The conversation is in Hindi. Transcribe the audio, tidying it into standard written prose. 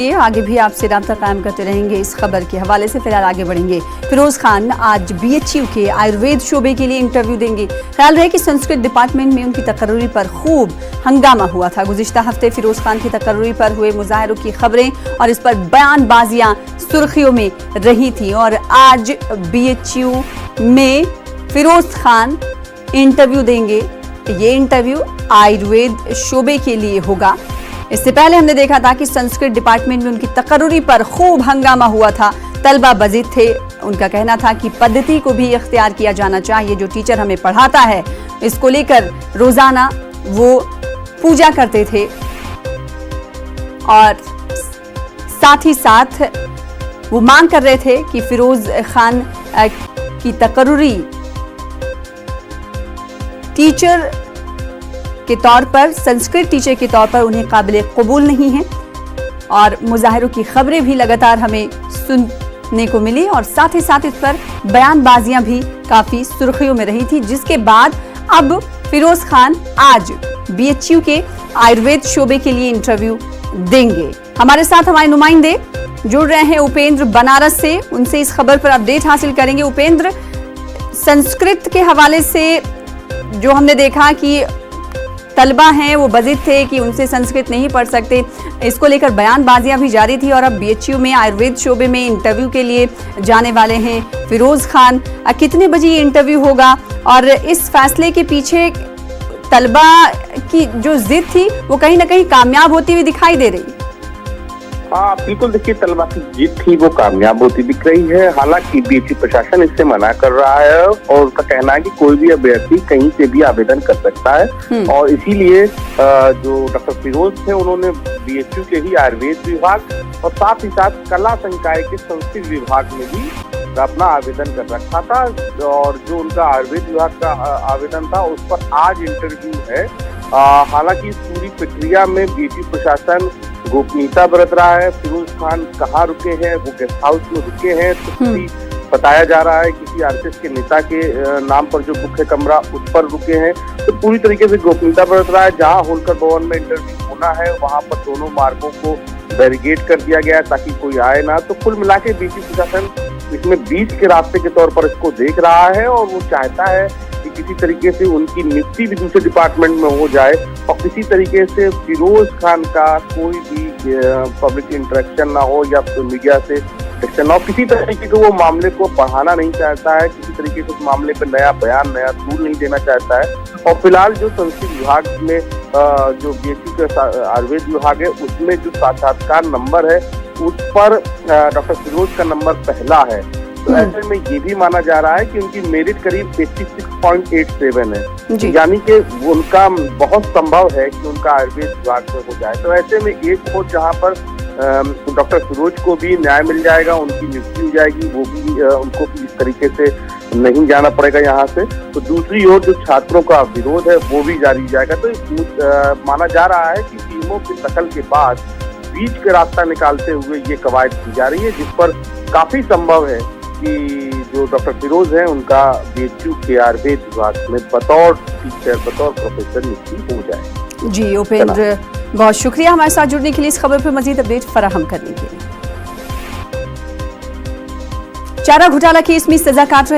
ये आगे भी आपसे राब्ता कायम करते रहेंगे इस खबर के हवाले से। फिलहाल आगे बढ़ेंगे। फिरोज खान आज BHU के आयुर्वेद शोबे के लिए इंटरव्यू देंगे। ख्याल रहे कि संस्कृत डिपार्टमेंट में उनकी तकर्री पर खूब हंगामा हुआ था। गुज़िश्ता हफ्ते फिरोज खान की तकर्री पर हुए मुजाहरों की खबरें और इस पर बयानबाजियां सुर्खियों में रही थी और आज BHU में फिरोज खान इंटरव्यू देंगे। ये इंटरव्यू आयुर्वेद शोबे के लिए होगा। इससे पहले हमने देखा था कि संस्कृत डिपार्टमेंट में उनकी तकर्री पर खूब हंगामा हुआ था। तलबा बज़िद थे। उनका कहना था कि पद्धति को भी इख्तियार किया जाना चाहिए। जो टीचर हमें पढ़ाता है इसको लेकर रोजाना वो पूजा करते थे और साथ ही साथ वो मांग कर रहे थे कि फिरोज खान की तकर्री टीचर के तौर पर, संस्कृत टीचर के तौर पर उन्हें काबिल कबूल नहीं है। और मुजाहिरों की खबरें भी लगातार हमें सुनने को मिली और साथ ही साथ इस पर बयानबाजियां भी काफी सुर्खियों में रही थी, जिसके बाद अब फिरोज खान आज BHU के आयुर्वेद शोबे के लिए इंटरव्यू देंगे। हमारे साथ हमारे नुमाइंदे जुड़ रहे हैं उपेंद्र बनारस से, उनसे इस खबर पर अपडेट हासिल करेंगे। उपेंद्र, संस्कृत के हवाले से जो हमने देखा कि तलबा हैं वो बज़िद थे कि उनसे संस्कृत नहीं पढ़ सकते, इसको लेकर बयानबाजियां भी जारी थी और अब BHU में आयुर्वेद शोबे में इंटरव्यू के लिए जाने वाले हैं फिरोज खान। कितने बजे ये इंटरव्यू होगा और इस फैसले के पीछे तलबा की जो जिद थी वो कहीं ना कहीं कामयाब होती हुई दिखाई दे रही? हाँ बिल्कुल, देखिए तलबा की जिद थी वो कामयाब होती दिख रही है। हालांकि BHU प्रशासन इससे मना कर रहा है और उसका कहना है कि कोई भी अभ्यर्थी कहीं से भी आवेदन कर सकता है और इसीलिए जो डॉक्टर फिरोज थे उन्होंने BHU के ही आयुर्वेद विभाग और साथ ही साथ कला संकाय के संस्कृत विभाग में भी अपना आवेदन कर रखा था और जो उनका आयुर्वेद विभाग का आवेदन था उस पर आज इंटरव्यू है। हालांकि इस पूरी प्रक्रिया में BHU प्रशासन गोपनीयता बरत रहा है। फिरोज खान कहाँ रुके हैं, वो गेस्ट हाउस में रुके हैं, तो बताया जा रहा है किसी RSS के नेता के नाम पर जो बुक है कमरा उस पर रुके हैं। तो पूरी तरीके से गोपनीयता बरत रहा है। जहाँ होलकर भवन में इंटरव्यू होना है वहां पर दोनों मार्गों को बैरिकेड कर दिया गया है ताकि कोई आए ना। तो कुल मिला के BHU प्रशासन इसमें बीच के रास्ते के तौर पर इसको देख रहा है और वो चाहता है कि किसी तरीके से उनकी नियुक्ति भी दूसरे डिपार्टमेंट में हो जाए और किसी तरीके से फिरोज खान का कोई भी पब्लिक इंटरेक्शन ना हो या मीडिया से इंटरेक्शन ना हो। किसी तरीके के वो मामले को बढ़ाना नहीं चाहता है, किसी तरीके से उस मामले पर नया बयान, नया सूर नहीं देना चाहता है। और फिलहाल जो संस्कृत विभाग में जो BHU का आयुर्वेद विभाग है उसमें जो साक्षात्कार नंबर है उस पर डॉक्टर फिरोज का नंबर पहला है। तो ऐसे में ये भी माना जा रहा है कि उनकी मेरिट करीब 86.87 है, यानी कि उनका बहुत संभव है कि उनका आयुर्वेद विभाग में हो जाए। तो ऐसे में एक पोस्ट जहाँ पर डॉक्टर फिरोज को भी न्याय मिल जाएगा, उनकी नियुक्ति हो जाएगी, वो भी उनको भी इस तरीके से नहीं जाना पड़ेगा यहाँ से। तो दूसरी ओर जो छात्रों का विरोध है वो भी जारी जाएगा। तो माना जा रहा है कि टीमों की दखल के बाद बीच का रास्ता निकालते हुए ये कवायद की जा रही है, जिस पर काफी संभव है कि जो डॉक्टर फिरोज हैं उनका BHU के आयुर्वेद विभाग में बतौर टीचर, बतौर प्रोफेसर नियुक्ति हो जाए। जी उपेंद्र, बहुत शुक्रिया हमारे साथ जुड़ने के लिए, इस खबर पर मजीद अपडेट फराहम करने के लिए। चारा घोटाला केस में सजा काट रहे